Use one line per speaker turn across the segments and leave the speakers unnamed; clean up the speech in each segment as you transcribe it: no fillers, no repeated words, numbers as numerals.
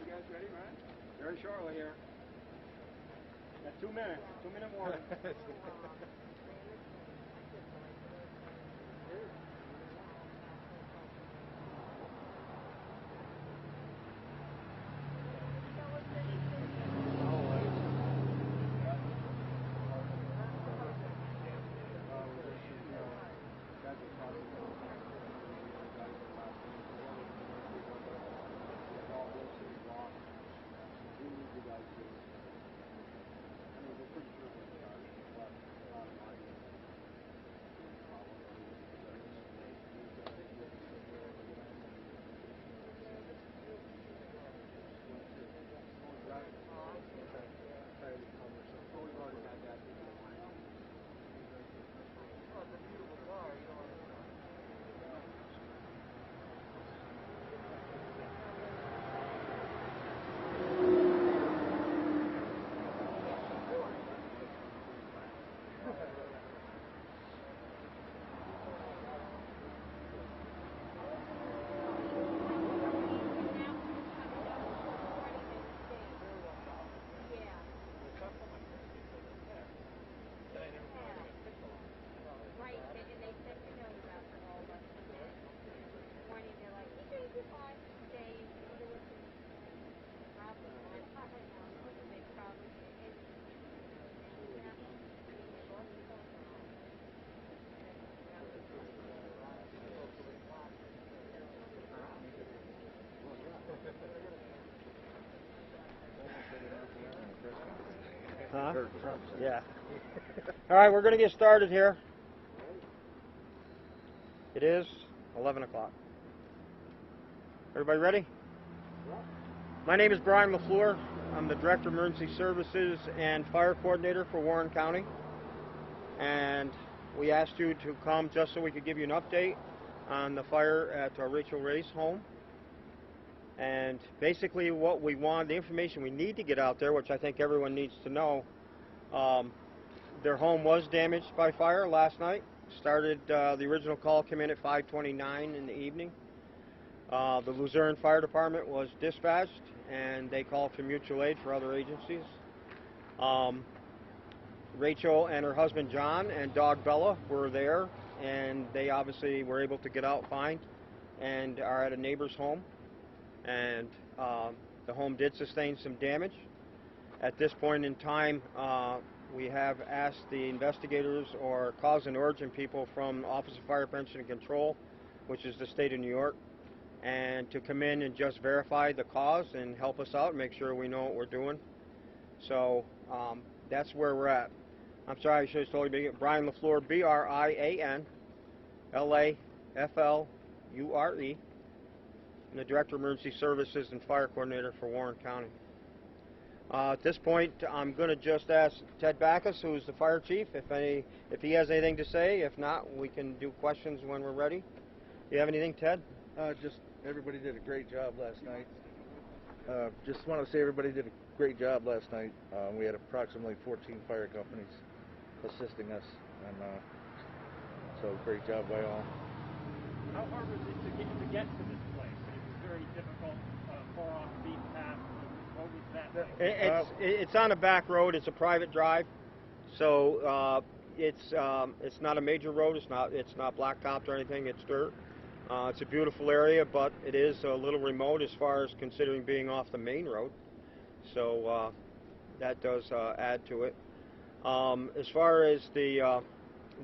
guys ready, Brian? Very shortly here. Got 2 minutes. 2-minute warning. Huh? Yeah. All right, we're going to get started here. It is 11 o'clock. Everybody ready? My name is Brian LaFleur. I'm the Director of Emergency Services and Fire Coordinator for Warren County. And we asked you to come just so we could give you an update on the fire at Rachael Ray's home. And basically what we want, the information we need to get out there, which I think everyone needs to know, their home was damaged by fire last night. Started, the original call came in at 5:29 in the evening. The Luzerne Fire Department was dispatched and they called for mutual aid for other agencies. Rachael and her husband John and dog Bella were there, and they obviously were able to get out fine and are at a neighbor's home. And the home did sustain some damage. At this point in time, we have asked the investigators or cause and origin people from Office of Fire Prevention and Control, which is the state of New York, and to come in and just verify the cause and help us out and make sure we know what we're doing. So that's where we're at. I'm sorry, I should have told you. Brian LaFleur, BRIAN LAFLURE. I'm the Director of Emergency Services and Fire Coordinator for Warren County. At this point, I'm going to just ask Ted Backus, who's the Fire Chief, if he has anything to say. If not, we can do questions when we're ready. Do you have anything, Ted?
Just everybody did a great job last night. Just want to say everybody did a great job last night. We had approximately 14 fire companies assisting us, and so great job by all.
How hard was it to get to this place? It was very difficult, far off the beaten path. What was that like? It's on a back road. It's a private drive, so it's not a major road. It's not blacktopped or anything. It's dirt. It's a beautiful area, but it is a little remote as far as considering being off the main road. So that does add to it. As far as the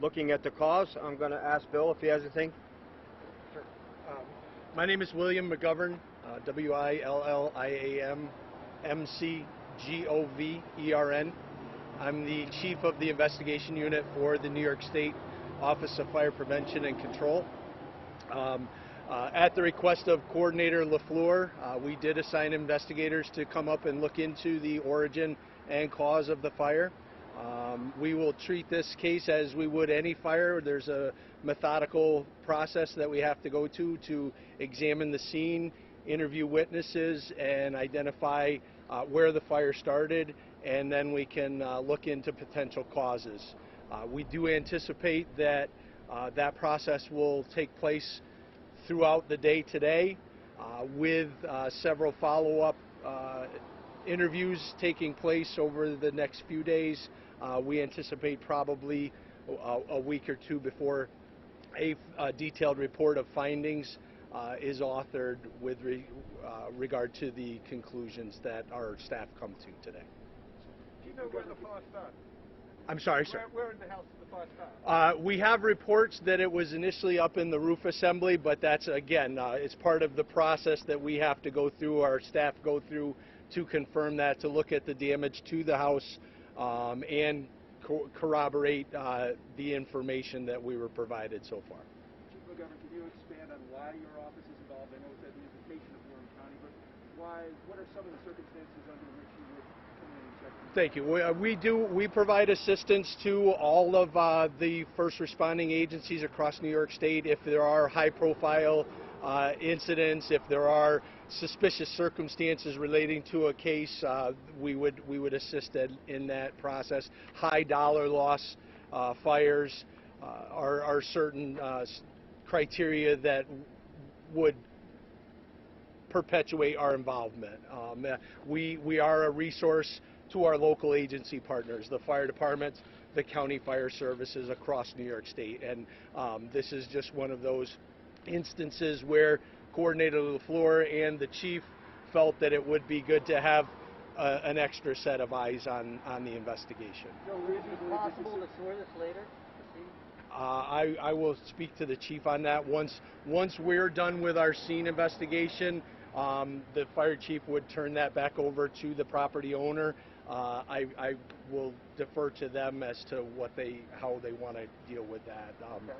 looking at the cause, I'm going to ask Bill if he has anything.
Sure. My name is William McGovern, WILLIAM MCGOVERN. I'm the Chief of the Investigation Unit for the New York State Office of Fire Prevention and Control. At the request of Coordinator LaFleur, we did assign investigators to come up and look into the origin and cause of the fire. We will treat this case as we would any fire. There's a methodical process that we have to go to examine the scene, interview witnesses, and identify where the fire started and then we can look into potential causes. We do anticipate that that process will take place throughout the day today, with several follow-up interviews taking place over the next few days. We anticipate probably a week or two before a detailed report of findings is authored with regard to the conclusions that our staff come to today.
Do you know where the fire started?
I'm sorry, sir.
Where in the house did the fire start?
We have reports that it was initially up in the roof assembly, but that's, again, it's part of the process that we have to go through, our staff go through to confirm that, to look at the damage to the house and corroborate the information that we were provided so far.
Chief McGovern, can you expand on why your office is involved? I know it's at the invitation of Warren County, but why? What are some of the circumstances under which you would come in and check?
Thank you. We provide assistance to all of the first responding agencies across New York State. If there are high-profile incidents, if there are suspicious circumstances relating to a case, we would assist in that process. High dollar loss fires are certain criteria that would perpetuate our involvement. We are a resource to our local agency partners, the fire departments, the county fire services across New York State, and this is just one of those instances where Coordinator LaFleur and the chief felt that it would be good to have an extra set of eyes on the investigation.
So is it possible to sort this later?
I will speak to the chief on that. Once we're done with our scene investigation, the fire chief would turn that back over to the property owner. I will defer to them as to how they want to deal with that.
Okay.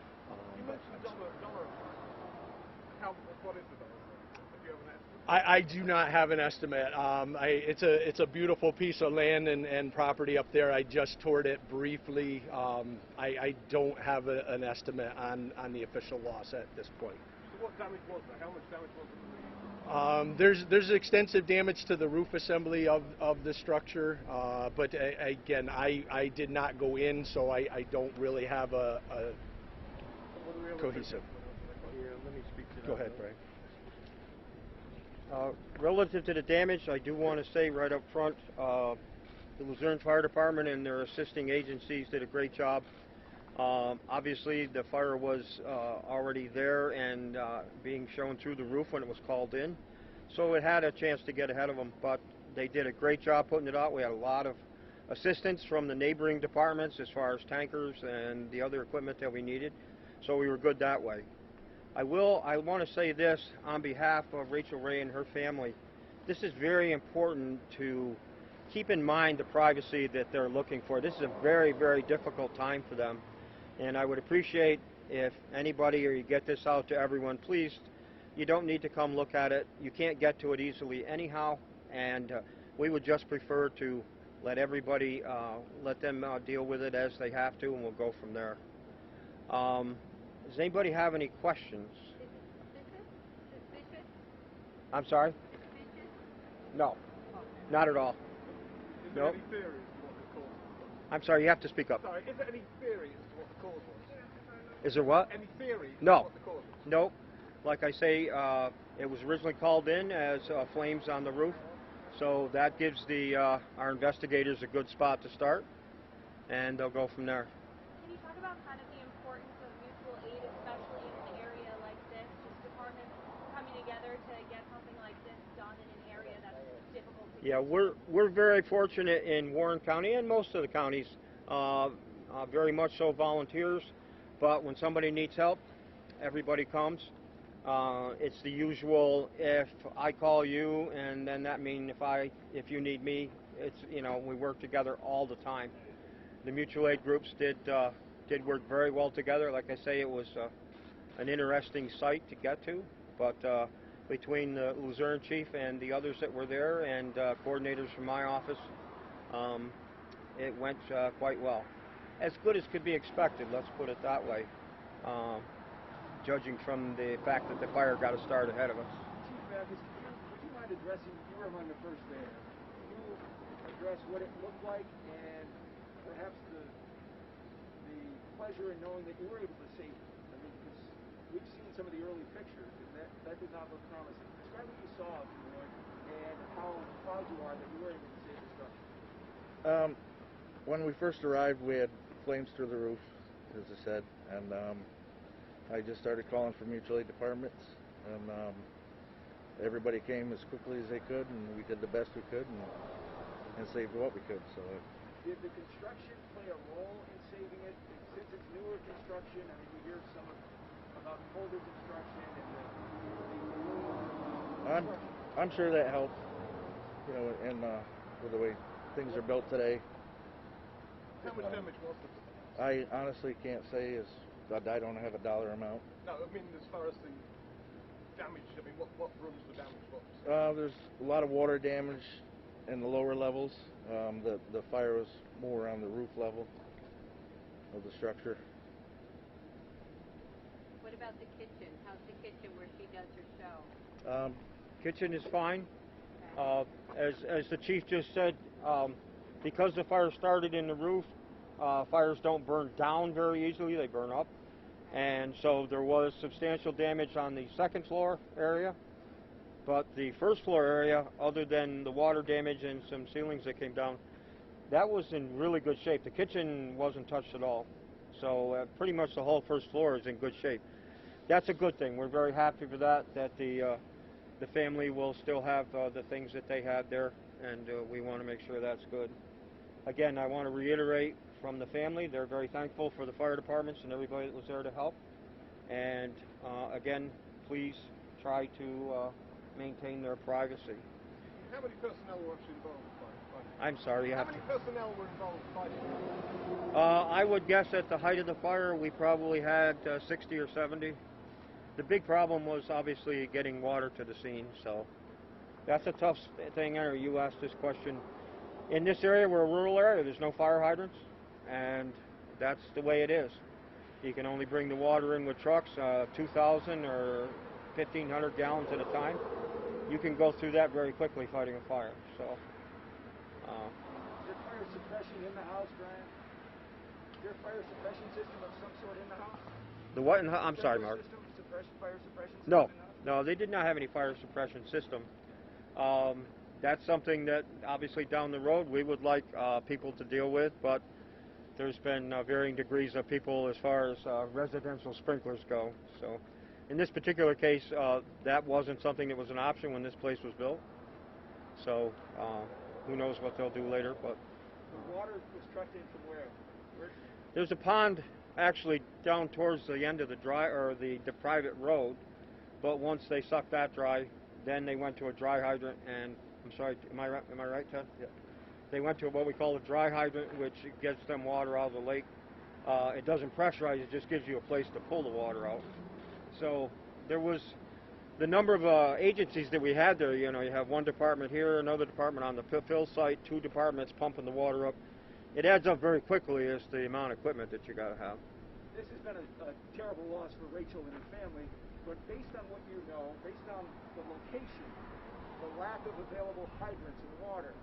You mentioned dollar. What is the dollar? Do you have an estimate?
I do not have an estimate. It's a beautiful piece of land and property up there. I just toured it briefly. I don't have an estimate on the official loss at this point.
So what damage was there? How much damage was it?
There's extensive damage to the roof assembly of the structure, but again, I did not go in, so I don't really have a cohesive.
Yeah, let me speak to that.
Go ahead, Brian.
Relative to the damage, I do want to say right up front, the Luzerne Fire Department and their assisting agencies did a great job. Obviously, the fire was already there and being shown through the roof when it was called in, so it had a chance to get ahead of them, but they did a great job putting it out. We had a lot of assistance from the neighboring departments as far as tankers and the other equipment that we needed, so we were good that way. I want to say this on behalf of Rachael Ray and her family. This is very important to keep in mind the privacy that they're looking for. This is a very, very difficult time for them. And I would appreciate if anybody, or you get this out to everyone, please, you don't need to come look at it. You can't get to it easily anyhow. And we would just prefer to let everybody, let them deal with it as they have to, and we'll go from there. Does anybody have any questions?
Suspicious?
I'm sorry?
Suspicious?
No, not at all.
Is there
Nope.
any theory as to what the cause was?
I'm sorry, you have to speak up.
Sorry, is there any theory as to what the cause was?
Is there what?
Any theory as
No.
to what the cause was?
Nope. Like I say, it was originally called in as flames on the roof, so that gives our investigators a good spot to start, and they'll go from there.
Can you talk about kind of the importance of mutual aid, especially in an area like this, just departments coming together to get something like this done in an area that's difficult to
Yeah, we're very fortunate in Warren County and most of the counties, very much so volunteers, but when somebody needs help, everybody comes. It's the usual, if I call you, and then that means if you need me, it's, we work together all the time. The mutual aid groups did work very well together. Like I say, it was an interesting site to get to, but between the Luzerne chief and the others that were there and coordinators from my office, it went quite well. As good as could be expected, let's put it that way, judging from the fact that the fire got a start ahead of us.
Chief Mathis, would you mind addressing, you were among the first there, you address what it looked like and perhaps the pleasure in knowing that you were able to save it? I mean, because we've seen some of the early pictures, and that did not look promising. Describe what you saw, if you would, and how proud you are that you were able to save the structure.
When we first arrived, we had flames through the roof, as I said, and I just started calling for mutual aid departments, and everybody came as quickly as they could, and we did the best we could, and saved what we could. So.
Did the construction play a role in saving it? Since it's newer construction, I mean, we hear some about older construction and the
I'm sure that helped, you know, and with the way things are built today.
How much damage was there?
I honestly can't say, I don't have a dollar amount.
No, I mean as far as the damage, I mean what rooms the damage was?
There's a lot of water damage in the lower levels. The fire was more around the roof level of the structure.
What about the kitchen? How's the kitchen where she does her show?
Kitchen is fine. As the chief just said, because the fire started in the roof, fires don't burn down very easily, they burn up. And so there was substantial damage on the second floor area, but the first floor area, other than the water damage and some ceilings that came down, that was in really good shape. The kitchen wasn't touched at all. So pretty much the whole first floor is in good shape. That's a good thing. We're very happy for that the family will still have the things that they had there, and we want to make sure that's good. Again, I want to reiterate from the family, they're very thankful for the fire departments and everybody that was there to help. And again, please try to maintain their privacy.
How many personnel were actually involved in fighting?
I'm sorry, you
How
have
many
to...
personnel were involved in fighting?
I would guess at the height of the fire, we probably had 60 or 70. The big problem was obviously getting water to the scene, so that's a tough thing. You asked this question. In this area, we're a rural area, there's no fire hydrants, and that's the way it is. You can only bring the water in with trucks, 2,000 or 1,500 gallons at a time. You can go through that very quickly fighting a fire. So,
Is there fire suppression in the house, Brian? Is there a fire suppression system of some sort in the house?
the what? I'm sorry, Mark.
Fire suppression system
No,
in the house?
no, they did not have any fire suppression system. That's something that obviously down the road we would like people to deal with, but there's been varying degrees of people as far as residential sprinklers go. So in this particular case, that wasn't something that was an option when this place was built. So who knows what they'll do later. But
The water was trucked in from where?
there's a pond actually down towards the end of the the private road, but once they sucked that dry, then they went to a dry hydrant. And I'm sorry, am I right, Ted?
Yeah.
They went to what we call a dry hydrant, which gets them water out of the lake. It doesn't pressurize, it just gives you a place to pull the water out. So there was the number of agencies that we had there. You know, you have one department here, another department on the fill site, two departments pumping the water up. It adds up very quickly as the amount of equipment that you got to have.
This has been a terrible loss for Rachel and her family, but based on what you know, based on the location, the lack of available hydrants and water,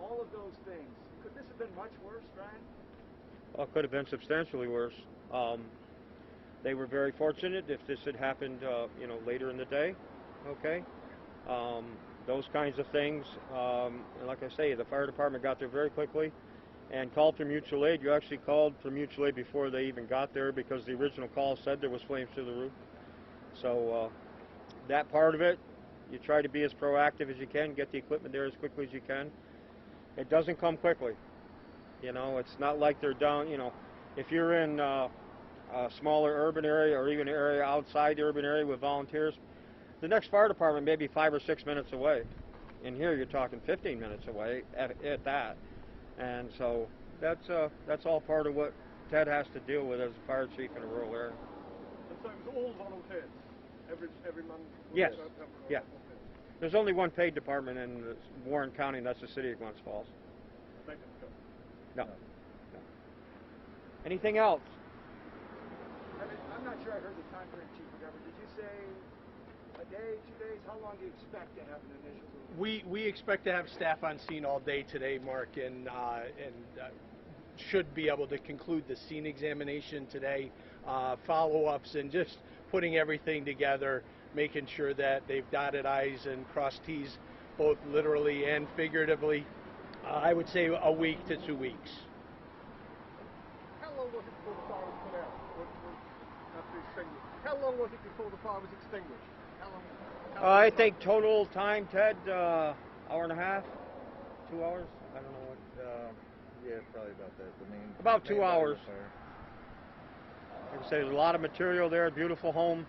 all of those things, could this have been much worse, Brian?
Well, it could have been substantially worse. They were very fortunate if this had happened, you know, later in the day. Okay, those kinds of things. And like I say, the fire department got there very quickly and called for mutual aid. You actually called for mutual aid before they even got there because the original call said there was flames through the roof. So that part of it, you try to be as proactive as you can, get the equipment there as quickly as you can. It doesn't come quickly. You know, it's not like they're down, you know, if you're in a smaller urban area or even an area outside the urban area with volunteers, the next fire department may be 5 or 6 minutes away. In here, you're talking 15 minutes away at that. And so that's all part of what Ted has to deal with as a fire chief in a rural area.
And so it was all volunteers, every month?
Yes, yeah. There's only one paid department in Warren County, and that's the city of Glens Falls.
They didn't go.
No. No. Anything else?
I mean, I'm not sure I heard the time frame, Chief McGovern. Did you say A day, 2 days? How long do you expect to have an initial move?
We expect to have staff on scene all day today, Mark, and should be able to conclude the scene examination today, follow-ups, and just putting everything together, making sure that they've dotted I's and crossed T's, both literally and figuratively. I would say a week to 2 weeks.
How long was it before the fire was put out? After extinguished? How long was it before the fire was extinguished? How long?
I think total time, Ted, hour and a half, 2 hours. I don't know what.
Yeah, probably about that.
About 2
main body of
hours.
the fire.
Like I say, there's a lot of material there. Beautiful home.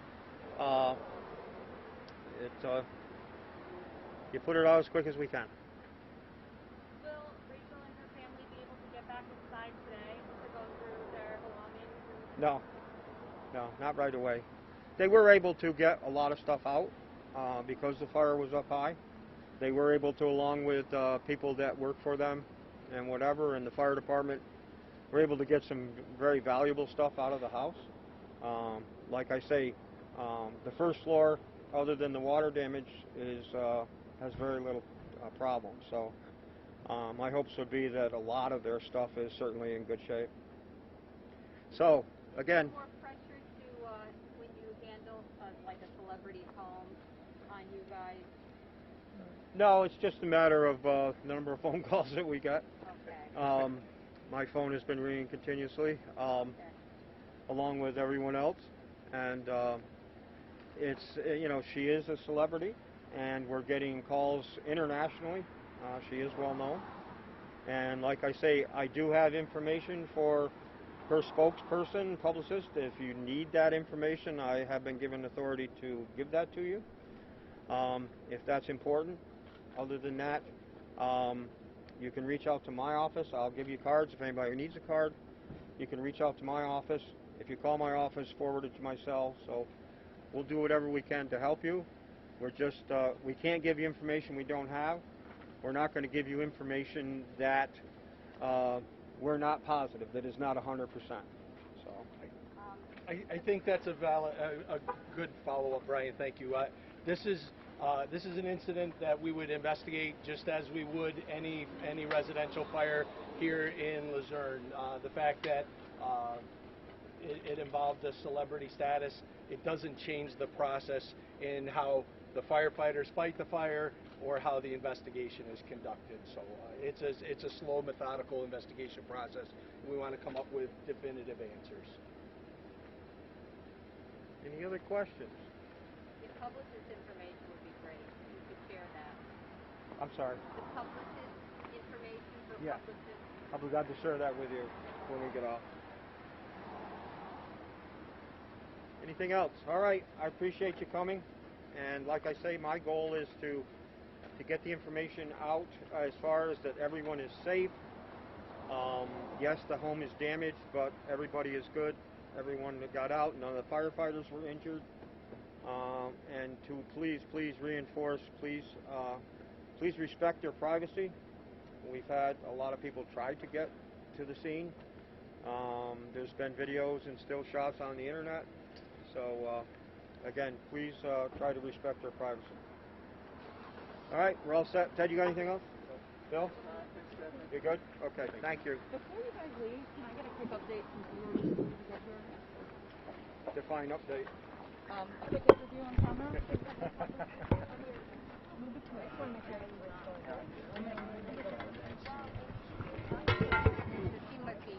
You put it out as quick as we can.
Will Rachel and her family be able to get back inside today to go through their belongings?
No, not right away. They were able to get a lot of stuff out because the fire was up high. They were able to, along with people that work for them and whatever, and the fire department, were able to get some very valuable stuff out of the house. Like I say, the first floor, other than the water damage, has very little problem. So my hopes would be that a lot of their stuff is certainly in good shape. So again,
More pressure to when you handle like a celebrity's home on you guys.
no, it's just a matter of the number of phone calls that we get.
Okay.
My phone has been ringing continuously, along with everyone else, and it's she is a celebrity, and we're getting calls internationally. She is well known, and like I say, I do have information for her spokesperson, publicist. If you need that information, I have been given authority to give that to you, if that's important. Other than that, you can reach out to my office. I'll give you cards if anybody needs a card. You can reach out to my office. If you call my office, forward it to my cell. So we'll do whatever we can to help you. We're just, we can't give you information we don't have. We're not going to give you information that we're not positive, that is not 100%. So
I think that's a good follow-up, Brian. Thank you. This is an incident that we would investigate just as we would any residential fire here in Luzerne. The fact that it involved a celebrity status, it doesn't change the process in how the firefighters fight the fire or how the investigation is conducted. So it's a slow, methodical investigation process. We want to come up with definitive answers.
any other questions?
The publicist information would be great. You could share that.
I'm sorry.
The publicist information for
Yeah.
publicists.
I'll be glad to share that with you when we get off. Anything else? All right. I appreciate you coming. And like I say, my goal is to get the information out as far as that everyone is safe. Yes, the home is damaged, but everybody is good. Everyone that got out, none of the firefighters were injured. And to please reinforce, please respect their privacy. We've had a lot of people try to get to the scene. There's been videos and still shots on the internet. So again, please try to respect their privacy. All right, we're all set. Ted, you got anything else? Bill? You're good? Okay, thank you.
Before you guys leave, can I get a quick update since we were just going to get here?
Define update.
A quick interview on camera.